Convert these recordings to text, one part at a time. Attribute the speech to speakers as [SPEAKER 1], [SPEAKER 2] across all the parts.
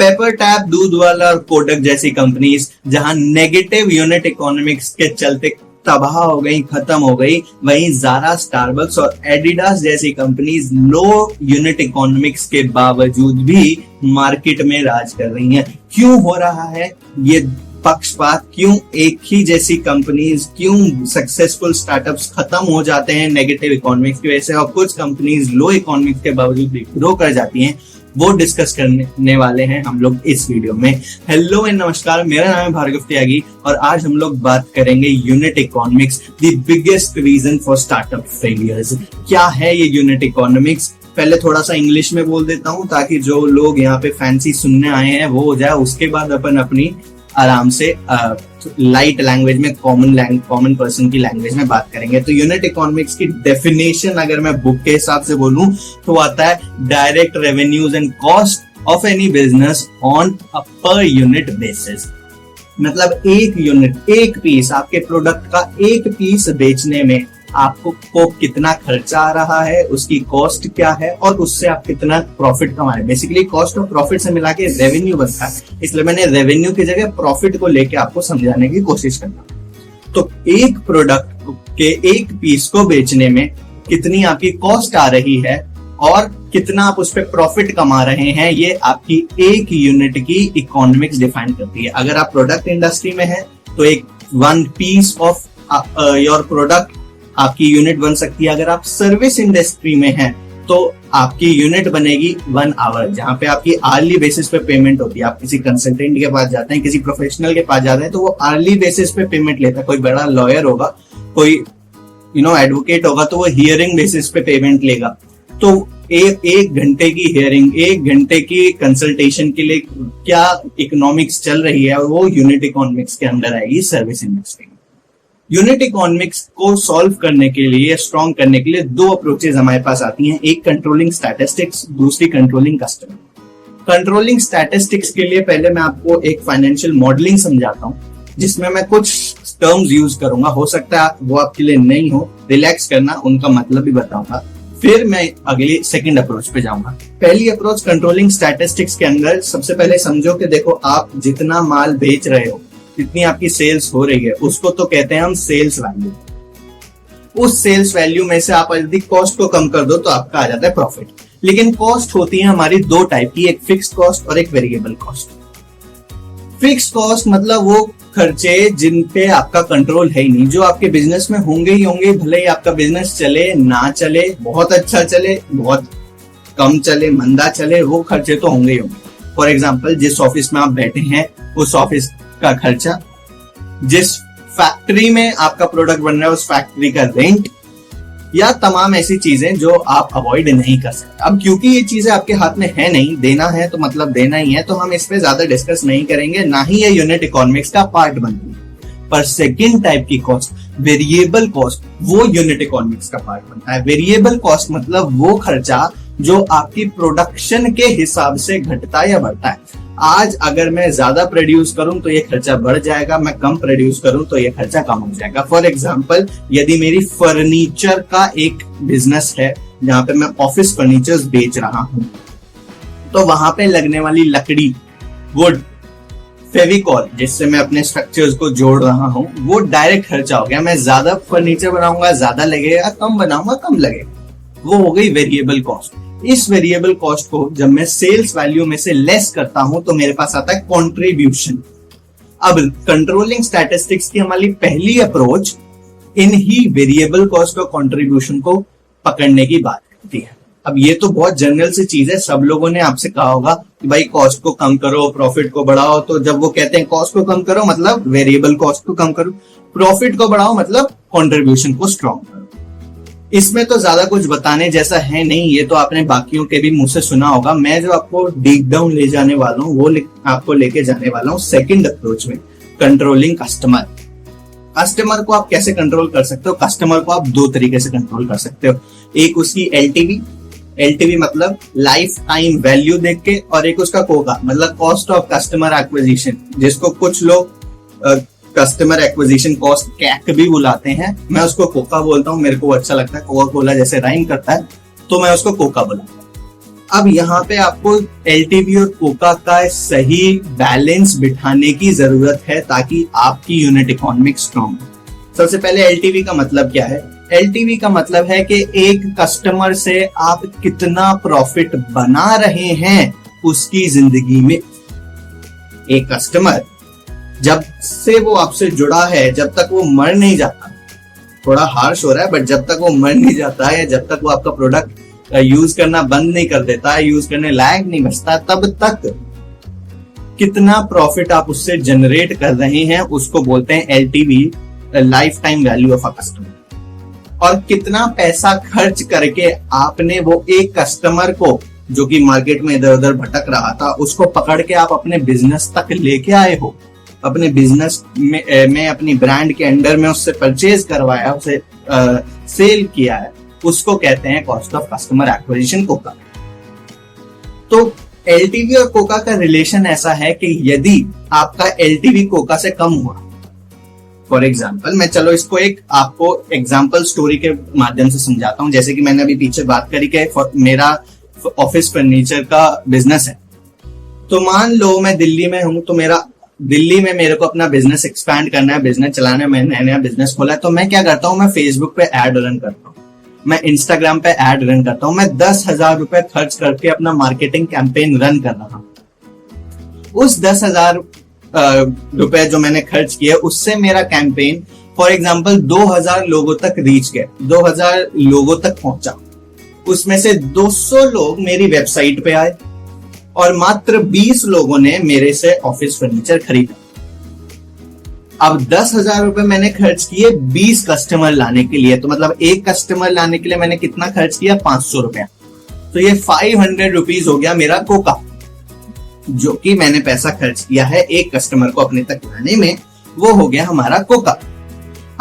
[SPEAKER 1] Paper tap, दूध वाला और कोटक जैसी कंपनीज जहां नेगेटिव यूनिट इकोनॉमिक्स के चलते तबाह हो गई, खत्म हो गई, वहीं ज़ारा, स्टारबक्स और एडिडास जैसी कंपनीज लो यूनिट इकोनॉमिक्स के बावजूद भी मार्केट में राज कर रही हैं। क्यों हो रहा है ये पक्षपात? क्यों एक ही जैसी कंपनीज, क्यों सक्सेसफुल स्टार्टअप्स खत्म हो जाते हैं नेगेटिव इकोनॉमिक्स की वजह से और कुछ कंपनीज लो इकोनॉमिक्स के बावजूद भी ग्रो कर जाती हैं, वो डिस्कस करने वाले हैं हम लोग इस वीडियो में। हेलो एंड नमस्कार, मेरा नाम है भार्गव त्यागी और आज हम लोग बात करेंगे unit economics, the biggest reason for startup failures. क्या है ये यूनिट इकोनॉमिक्स? पहले थोड़ा सा इंग्लिश में बोल देता हूँ ताकि जो लोग यहाँ पे फैंसी सुनने आए हैं वो हो जाए, उसके बाद अपन अपनी आराम से लाइट लैंग्वेज में, कॉमन पर्सन की लैंग्वेज में बात करेंगे। तो यूनिट इकोनॉमिक्स की डेफिनेशन अगर मैं बुक के हिसाब से बोलूं तो आता है direct revenues and cost of any business on a per unit basis. मतलब एक यूनिट, एक पीस, आपके प्रोडक्ट का एक पीस बेचने में आपको कितना खर्चा आ रहा है, उसकी कॉस्ट क्या है और उससे आप कितना प्रॉफिट कमा रहे हैं। बेसिकली कॉस्ट और प्रॉफिट से मिला के रेवेन्यू बनता है, इसलिए मैंने रेवेन्यू की जगह प्रॉफिट को लेके आपको समझाने की कोशिश करना। तो एक प्रोडक्ट के एक पीस को बेचने में कितनी आपकी कॉस्ट आ रही है और कितना आप उस पर प्रॉफिट कमा रहे हैं, ये आपकी एक यूनिट की इकोनॉमिक्स डिफाइन करती है। अगर आप प्रोडक्ट इंडस्ट्री में है तो एक one piece of your product आपकी यूनिट बन सकती है। अगर आप सर्विस इंडस्ट्री में हैं तो आपकी यूनिट बनेगी 1 आवर, जहां पे आपकी आर्ली बेसिस पे पेमेंट होती है। आप किसी कंसल्टेंट के पास जाते हैं, किसी प्रोफेशनल के पास जाते हैं तो वो आर्ली बेसिस पे पेमेंट लेता है। कोई बड़ा लॉयर होगा, कोई एडवोकेट होगा तो वो हियरिंग बेसिस पे पेमेंट लेगा। तो एक घंटे की हियरिंग, 1 घंटे की कंसल्टेशन के लिए क्या इकोनॉमिक्स चल रही है, वो यूनिट इकोनॉमिक्स के अंदर आएगी सर्विस इंडस्ट्री। यूनिट इकोनॉमिक्स को सॉल्व करने के लिए, स्ट्रॉन्ग करने के लिए 2 अप्रोचेज हमारे पास आती हैं। एक कंट्रोलिंग स्टैटिस्टिक्स, दूसरी कंट्रोलिंग कस्टमर। कंट्रोलिंग स्टैटिस्टिक्स के लिए पहले मैं आपको एक फाइनेंशियल मॉडलिंग समझाता हूं, जिसमें मैं कुछ टर्म्स यूज करूंगा। हो सकता है वो आपके लिए नहीं हो, रिलैक्स करना, उनका मतलब भी बताऊंगा। फिर मैं अगली सेकंड अप्रोच पे जाऊंगा। पहली अप्रोच कंट्रोलिंग स्टैटिस्टिक्स के अंदर सबसे पहले समझो कि देखो, आप जितना माल बेच रहे हो, जितनी आपकी सेल्स हो रही है, उसको तो कहते हैं हम सेल्स वैल्यू। उस सेल्स वैल्यू में से आप यदि कॉस्ट को कम कर दो तो आपका आ जाता है प्रॉफिट। लेकिन कॉस्ट होती है हमारी 2 टाइप की, एक फिक्स्ड कॉस्ट और एक वेरिएबल कॉस्ट। फिक्स्ड कॉस्ट मतलब वो खर्चे जिन पे आपका कंट्रोल है ही नहीं, जो आपके बिजनेस में होंगे ही होंगे, भले ही आपका बिजनेस चले ना चले, बहुत अच्छा चले, बहुत कम चले, मंदा चले, वो खर्चे तो होंगे ही होंगे। फॉर एग्जाम्पल, जिस ऑफिस में आप बैठे हैं उस ऑफिस का खर्चा, जिस फैक्ट्री में आपका प्रोडक्ट बन रहा है उस फैक्ट्री का रेंट, या तमाम ऐसी चीजें जो आप अवॉइड नहीं कर सकते। अब क्योंकि ये चीजें आपके हाथ में है नहीं, देना है तो मतलब देना ही है, तो हम इस पे ज्यादा डिस्कस नहीं करेंगे, ना ही ये यूनिट इकोनॉमिक्स का पार्ट बनती है। पर सेकंड टाइप की कॉस्ट, वेरिएबल कॉस्ट, वो यूनिट इकोनॉमिक्स का पार्ट बनता है। वेरिएबल कॉस्ट मतलब वो खर्चा जो आपकी प्रोडक्शन के हिसाब से घटता या बढ़ता है। आज अगर मैं ज्यादा प्रोड्यूस करूं तो ये खर्चा बढ़ जाएगा, मैं कम प्रोड्यूस करूं तो ये खर्चा कम हो जाएगा। फॉर एग्जांपल, यदि मेरी फर्नीचर का एक बिजनेस है जहां पे मैं ऑफिस फर्नीचर्स बेच रहा हूं, तो वहां पे लगने वाली लकड़ी, वुड, फेविकॉल, जिससे मैं अपने स्ट्रक्चर्स को जोड़ रहा हूं, वो डायरेक्ट खर्चा हो गया। मैं ज्यादा फर्नीचर बनाऊंगा, ज्यादा लगेगा, कम बनाऊंगा, कम लगेगा, वो हो गई वेरिएबल कॉस्ट। इस वेरिएबल कॉस्ट को जब मैं सेल्स वैल्यू में से लेस करता हूं तो मेरे पास आता है कंट्रीब्यूशन। अब कंट्रोलिंग स्टैटिस्टिक्स की हमारी पहली approach in he variable cost और कंट्रीब्यूशन को पकड़ने की बात करती है। अब ये तो बहुत जनरल सी चीज है, सब लोगों ने आपसे कहा होगा कि भाई कॉस्ट को कम करो, प्रॉफिट को बढ़ाओ। तो जब वो कहते हैं कॉस्ट को कम करो मतलब वेरिएबल कॉस्ट को कम करो, प्रॉफिट को बढ़ाओ मतलब कंट्रीब्यूशन को स्ट्रॉन्ग करो। इसमें तो ज्यादा कुछ बताने जैसा है नहीं, ये तो आपने बाकियों के भी मुंह से सुना होगा। मैं जो आपको डीप डाउन ले जाने वाला हूँ वो आपको लेके जाने वाला हूँ सेकंड अप्रोच में, कंट्रोलिंग कस्टमर। कस्टमर को आप कैसे कंट्रोल कर सकते हो? कस्टमर को आप 2 तरीके से कंट्रोल कर सकते हो। एक उसकी एलटीवी मतलब लाइफ टाइम वैल्यू देख के, और एक उसका कोका मतलब कॉस्ट ऑफ कस्टमर एक्विजिशन, जिसको कुछ लोग कस्टमर एक्विजिशन कॉस्ट कैक भी बुलाते हैं। मैं उसको कोका बोलता हूँ, मेरे को अच्छा लगता है, कोका कोला जैसे राइम करता है तो मैं उसको कोका बोलता हूँ। अब यहाँ पे आपको एलटीवी और कोका का सही बैलेंस बिठाने की जरूरत है ताकि आपकी यूनिट इकोनॉमिक स्ट्रॉन्ग हो। सबसे पहले एलटीवी का मतलब क्या है? एलटीवी का मतलब है कि एक कस्टमर से आप कितना प्रॉफिट बना रहे हैं उसकी जिंदगी में। एक कस्टमर जब से वो आपसे जुड़ा है, जब तक वो मर नहीं जाता, थोड़ा हार्श हो रहा है बट जब तक वो मर नहीं जाता है, जब तक वो आपका प्रोडक्ट यूज करना बंद नहीं कर देता है, यूज करने लायक नहीं बचता, तब तक कितना प्रॉफिट आप उससे जनरेट कर रहे हैं उसको बोलते हैं LTV, life time value of a customer. और कितना पैसा खर्च करके आपने वो एक कस्टमर को जो कि मार्केट में इधर उधर भटक रहा था उसको पकड़ के आप अपने बिजनेस तक लेके आए हो, अपने बिजनेस में अपनी ब्रांड के अंडर में उससे परचेज करवाया, उसे सेल किया है, उसको कहते हैं cost of customer acquisition, Coca. तो एलटीवी और कोका का रिलेशन ऐसा है कि यदि आपका एलटीवी कोका से कम हुआ, फॉर एग्जाम्पल, मैं चलो इसको एक आपको एग्जाम्पल स्टोरी के माध्यम से समझाता हूं। जैसे कि मैंने अभी पीछे बात करी कि मेरा ऑफिस फर्नीचर का बिजनेस है, तो मान लो मैं दिल्ली में हूं, तो दिल्ली में मेरे को अपना बिजनेस एक्सपैंड करना है, बिजनेस चलाना है, मैंने नया बिजनेस खोला है, तो मैं क्या करता हूं, मैं फेसबुक पे एड रन करता हूं, मैं इंस्टाग्राम पे एड रन करता हूं, मैं 10,000 रुपए खर्च करके अपना मार्केटिंग कैंपेन रन कर रहा हूं। उस 10,000 रुपए जो मैंने खर्च किए उससे मेरा कैंपेन फॉर एग्जांपल 2,000 लोगों तक रीच गया, 2,000 लोगों तक पहुंचा। उसमें से 200 लोग मेरी वेबसाइट पे आए और मात्र 20 लोगों ने मेरे से ऑफिस फर्नीचर खरीदा। अब 10,000 रुपए मैंने खर्च किए 20 कस्टमर लाने के लिए, तो मतलब एक कस्टमर लाने के लिए मैंने कितना खर्च किया, 500 रुपया। तो ये 500 रुपीज हो गया मेरा कोका, जो कि मैंने पैसा खर्च किया है एक कस्टमर को अपने तक लाने में, वो हो गया हमारा कोका।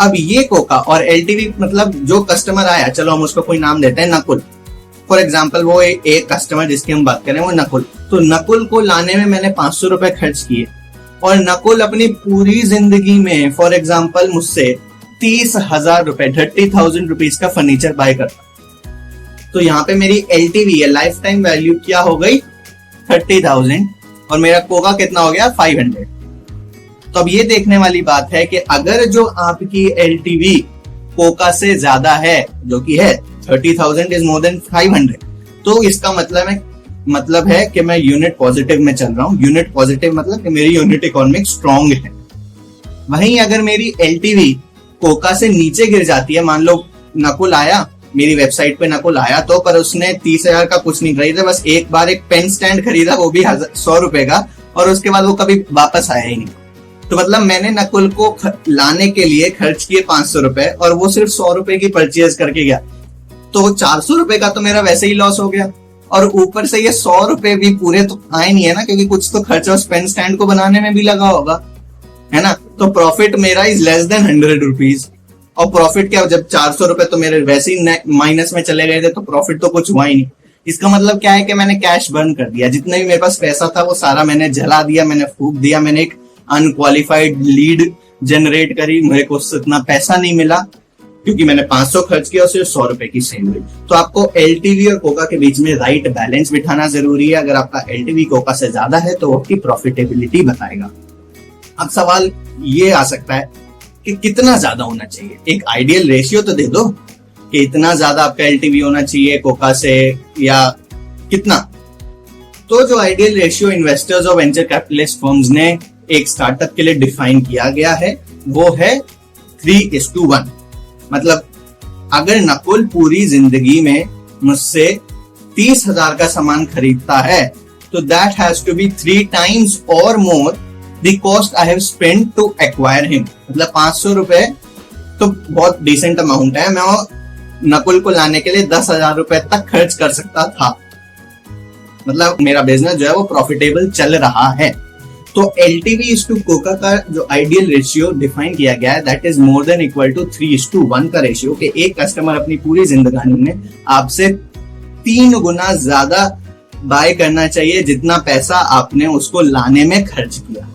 [SPEAKER 1] अब ये कोका और एलटीवी मतलब जो कस्टमर आया, चलो हम उसको कोई नाम देते हैं, नकुल फॉर एग्जाम्पल, वो एक कस्टमर जिसकी हम बात करें वो नकुल। तो नकुल को लाने में मैंने 500 रुपए खर्च किए और नकुल अपनी पूरी जिंदगी में फॉर एग्जाम्पल मुझसे 30,000 रुपए 30,000 रुपीज का फर्नीचर बाय करता। तो यहाँ पे मेरी एलटीवी या लाइफ टाइम वैल्यू क्या हो गई, 30,000, और मेरा कोका कितना हो गया, 500। तो अब ये देखने वाली बात है कि अगर जो आपकी एलटीवी कोका से ज्यादा है, जो कि है 30,000 इज मोर देन 500, तो इसका मतलब है कि मैं यूनिट पॉजिटिव में चल रहा हूं। यूनिट पॉजिटिव मतलब कि मेरी यूनिट इकोनॉमिक स्ट्रॉन्ग है। वहीं अगर मेरी एलटीवी कोका से नीचे गिर जाती है, मान लो नकुल आया मेरी वेबसाइट पे, नकुल आया तो, पर उसने 30,000 का कुछ नहीं खरीदा, बस एक बार एक पेन स्टैंड खरीदा, वो भी 100 रुपए का, और उसके बाद वो कभी वापस आया ही नहीं। तो मतलब मैंने नकुल को लाने के लिए खर्च किए 500 रुपए और वो सिर्फ 100 रुपए की परचेज करके गया, तो 400 रुपए का तो मेरा वैसे ही लॉस हो गया। और ऊपर से ये 100 रुपए भी पूरे तो आए नहीं है ना, क्योंकि कुछ तो खर्चा उस पेन स्टैंड को बनाने में भी लगा होगा, है ना। तो प्रॉफिट मेरा इज लेस देन 100 रुपीज। और प्रॉफिट क्या, जब 400 रुपए तो मेरे वैसे ही माइनस में चले गए थे, तो प्रॉफिट तो कुछ हुआ ही नहीं। इसका मतलब क्या है कि मैंने कैश बर्न कर दिया, जितना भी मेरे पास पैसा था वो सारा मैंने जला दिया, मैंने फूक दिया, मैंने एक अनक्वालिफाइड लीड जनरेट करी, मेरे को उससे इतना पैसा नहीं मिला क्योंकि मैंने 500 खर्च किया और सिर्फ 100 रुपए की सेल हुई। तो आपको एलटीवी और कोका के बीच में राइट बैलेंस बिठाना जरूरी है। अगर आपका एलटीवी कोका से ज्यादा है तो आपकी प्रॉफिटेबिलिटी बताएगा। अब सवाल ये आ सकता है कि कितना ज्यादा होना चाहिए, एक आइडियल रेशियो तो दे दो कि इतना ज्यादा आपका एलटीवी होना चाहिए कोका से, या कितना। तो जो आइडियल रेशियो इन्वेस्टर्स और वेंचर कैपिटलिस्ट फर्म्स ने एक स्टार्टअप के लिए डिफाइन किया गया है वो है 3:1। मतलब अगर नकुल पूरी जिंदगी में मुझसे 30,000 का सामान खरीदता है तो that has to be 3 times और more the cost I have spent to acquire him. मतलब 500 रुपए तो बहुत डिसेंट अमाउंट है, मैं नकुल को लाने के लिए 10,000 रुपए तक खर्च कर सकता था। मतलब मेरा बिजनेस जो है वो प्रॉफिटेबल चल रहा है। तो एलटीवी इज टू कोका का जो आइडियल रेशियो डिफाइन किया गया है that is more than equal to 3:1 का रेशियो, कि एक कस्टमर अपनी पूरी जिंदगानी में आपसे 3 गुना ज्यादा बाय करना चाहिए जितना पैसा आपने उसको लाने में खर्च किया।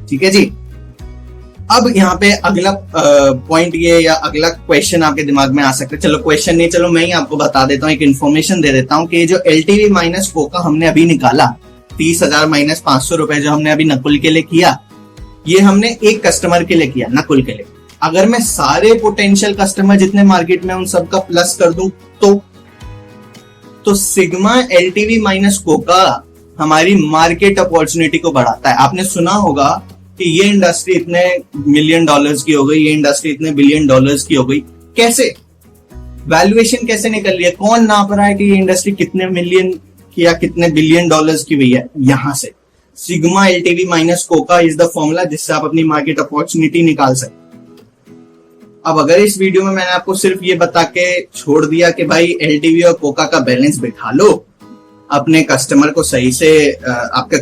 [SPEAKER 1] ठीक है जी। अब यहाँ पे अगला पॉइंट ये या अगला क्वेश्चन आपके दिमाग में आ सकता है, चलो क्वेश्चन नहीं, चलो मैं ही आपको बता देता हूँ, एक इन्फॉर्मेशन दे देता हूँ कि जो एलटीवी माइनस कोका हमने अभी निकाला, 30,000 माइनस 500 रुपए जो हमने अभी नकुल के लिए किया, ये हमने एक कस्टमर के लिए किया, नकुल के लिए। अगर मैं सारे पोटेंशियल कस्टमर जितने मार्केट में उन सबका प्लस कर दूं तो सिग्मा एलटीवी माइनस कोका हमारी मार्केट अपॉर्चुनिटी को बढ़ाता है। आपने सुना होगा कि ये इंडस्ट्री इतने $1 मिलियन की हो गई, ये इंडस्ट्री इतने $1 बिलियन की हो गई। कैसे? वैल्यूएशन कैसे निकल रही है? कौन नाप रहा है कि ये इंडस्ट्री कितने मिलियन की या कितने $1 बिलियन की हुई है? यहां से sigma LTV minus Coca is the formula जिससे आप अपनी मार्केट अपॉर्चुनिटी निकाल सकते। अब अगर इस वीडियो में मैंने आपको सिर्फ ये बता के छोड़ दिया कि भाई एलटीवी और कोका का बैलेंस बिठा लो, अपने कस्टमर को सही से आपका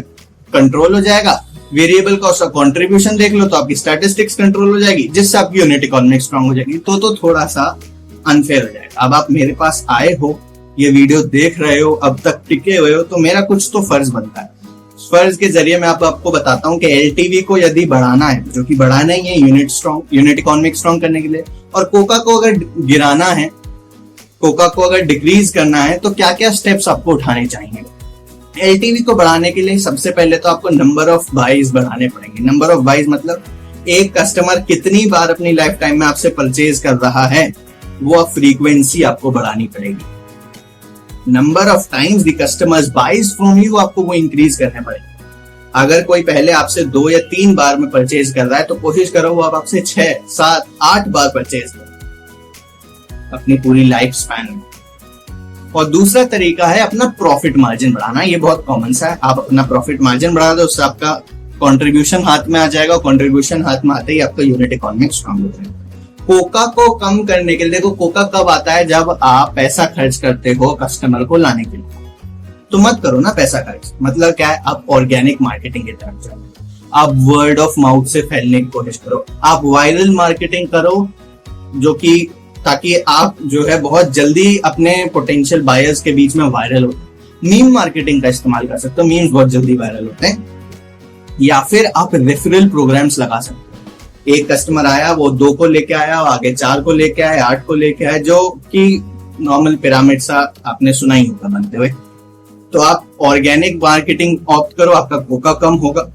[SPEAKER 1] कंट्रोल हो जाएगा, वेरिएबल का उसका कंट्रीब्यूशन देख लो तो आपकी स्टैटिस्टिक्स कंट्रोल हो जाएगी, जिससे आपकी यूनिट इकोनॉमिक स्ट्रांग हो जाएगी, तो थोड़ा सा अनफेयर हो जाएगा। अब आप मेरे पास आए हो, ये वीडियो देख रहे हो, अब तक टिके हुए हो, तो मेरा कुछ तो फर्ज बनता है। फर्ज के जरिए मैं आपको बताता हूं कि एलटीवी को यदि बढ़ाना है, जो कि बढ़ाना ही है यूनिट इकोनॉमिक स्ट्रांग करने के लिए, और कोका को अगर गिराना है, कोका को अगर डिक्रीज करना है, तो क्या क्या स्टेप्स आपको उठाने चाहिए। एलटीवी को बढ़ाने के लिए सबसे पहले तो आपको नंबर ऑफ बाइज बढ़ाने पड़ेंगे। नंबर ऑफ बाइज मतलब एक कस्टमर कितनी बार अपनी लाइफ टाइम में आपसे परचेज कर रहा है, वो फ्रीक्वेंसी आपको बढ़ानी पड़ेगी। Number of times the customers buys from you, आपको वो इंक्रीज करने पड़ेंगे। अगर कोई पहले आपसे 2 या 3 बार में परचेज कर रहा है, तो कोशिश करो वो अब आपसे 6, 7, 8 बार परचेज करे अपनी पूरी लाइफ स्पैन में। और दूसरा तरीका है अपना प्रॉफिट मार्जिन बढ़ाना। ये बहुत कॉमन सा है, आप अपना प्रॉफिट मार्जिन बढ़ा दो, उससे आपका कंट्रीब्यूशन हाथ में आ जाएगा, और कंट्रीब्यूशन हाथ में आते ही आपका यूनिट इकोनॉमिक स्ट्रांग हो जाएगा। कोका को कम करने के लिए, देखो कोका कब आता है, जब आप पैसा खर्च करते हो कस्टमर को लाने के लिए, तो मत करो ना पैसा खर्च। मतलब क्या है, आप ऑर्गेनिक मार्केटिंग की तरफ जाओ, आप वर्ड ऑफ माउथ से फैलने की कोशिश करो, आप वायरल मार्केटिंग करो, जो कि ताकि आप जो है बहुत जल्दी अपने पोटेंशियल बायर्स के बीच में वायरल हो। मीम मार्केटिंग का इस्तेमाल कर सकते हो, मीम्स बहुत जल्दी वायरल होते हैं। या फिर आप रेफरल प्रोग्राम्स लगा सकते हो। एक कस्टमर आया, वो 2 को लेके आया, आगे 4 को लेके आया, 8 को लेके आया, जो कि नॉर्मल पिरामिड सा आपने सुना ही होगा बनते हुए। तो आप ऑर्गेनिक मार्केटिंग ऑप्ट करो, आपका कोका कम होगा।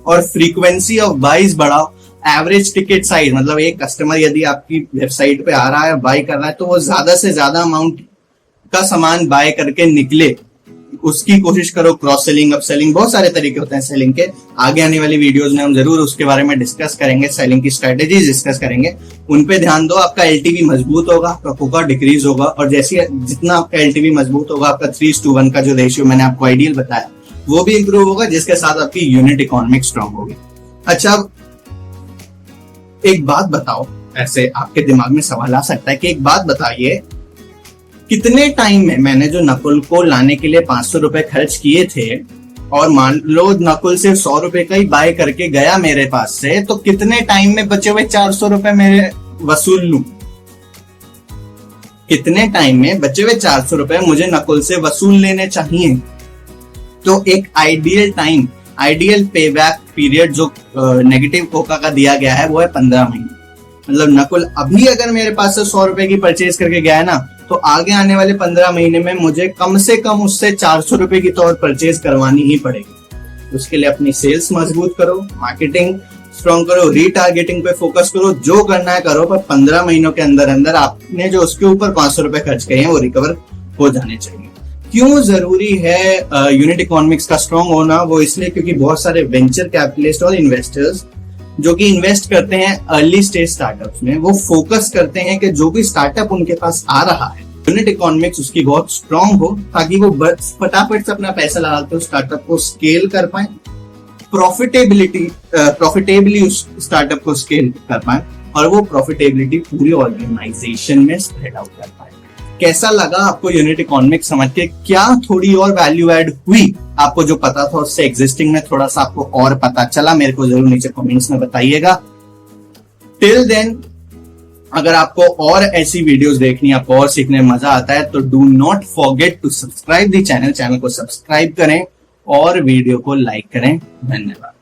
[SPEAKER 1] और फ्रीक्वेंसी ऑफ बाइज बढ़ाओ। एवरेज टिकट साइज मतलब एक कस्टमर यदि आपकी वेबसाइट पे आ रहा है, बाय कर रहा है, तो वो ज्यादा से ज्यादा अमाउंट का सामान बाय करके निकले, उसकी कोशिश करो। क्रॉस सेलिंग, अप सेलिंग, बहुत सारे तरीके होते हैं सेलिंग के। आगे आने वाली वीडियोस में हम जरूर उसके बारे में डिस्कस करेंगे, सेलिंग की स्ट्रेटेजीज डिस्कस करेंगे, उन पे ध्यान दो। आपका एलटीवी मजबूत होगा, आपका कोका डिक्रीज होगा, और जैसे जितना आपका एलटीवी मजबूत होगा, आपका 3:1 का जो रेशियो मैंने आपको आइडियल बताया वो भी इंप्रूव होगा, जिसके साथ आपकी यूनिट इकोनॉमिक स्ट्रांग होगी। अच्छा, एक बात बताओ, ऐसे आपके दिमाग में सवाल आ सकता है कि एक बात बताइए, कितने टाइम में मैंने जो नकुल को लाने के लिए 500 रुपए खर्च किए थे, और मान लो नकुल सिर्फ 100 रुपए का ही बाय करके गया मेरे पास से, तो कितने टाइम में बचे हुए 400 रुपए मेरे वसूल लूं? कितने टाइम में बचे हुए 400 रुपए मुझे नकुल से वसूल लेने चाहिए? तो एक आइडियल टाइम, आइडियल पे बैक पीरियड जो नेगेटिव कोका का दिया गया है, वो है 15 महीने। मतलब नकुल अभी अगर मेरे पास से 100 रुपए की परचेज करके गया है ना, तो आगे आने वाले 15 महीने में मुझे कम से कम उससे 400 रुपए की तो और परचेज करवानी ही पड़ेगी। उसके लिए अपनी सेल्स मजबूत करो, मार्केटिंग स्ट्रॉन्ग करो, रीटारगेटिंग पे फोकस करो, जो करना है करो, पर 15 महीनों के अंदर अंदर आपने जो उसके ऊपर 500 रुपए खर्च किए हैं वो रिकवर हो जाने चाहिए। क्यों जरूरी है यूनिट इकोनॉमिक्स का स्ट्रॉन्ग होना? वो इसलिए क्योंकि बहुत सारे वेंचर कैपिटलिस्ट और इन्वेस्टर्स जो कि इन्वेस्ट करते हैं अर्ली स्टेज स्टार्टअप्स में, वो फोकस करते हैं कि जो भी स्टार्टअप उनके पास आ रहा है, यूनिट इकोनॉमिक्स उसकी बहुत स्ट्रॉन्ग हो, ताकि वो फटाफट से अपना पैसा लगाते हो स्टार्टअप को स्केल कर पाए, प्रॉफिटेबली उस स्टार्टअप को स्केल कर पाए, और वो प्रॉफिटेबिलिटी पूरी ऑर्गेनाइजेशन में स्प्रेड आउट कर पाए। कैसा लगा आपको यूनिट इकोनॉमिक्स समझ के? क्या थोड़ी और वैल्यू ऐड हुई? आपको जो पता था उससे एग्जिस्टिंग में थोड़ा सा आपको और पता चला? मेरे को जरूर नीचे कमेंट्स में बताइएगा। टिल देन, अगर आपको और ऐसी वीडियोस देखनी, आपको और सीखने में मजा आता है, तो do not forget to subscribe the channel को सब्सक्राइब करें और वीडियो को लाइक करें। धन्यवाद।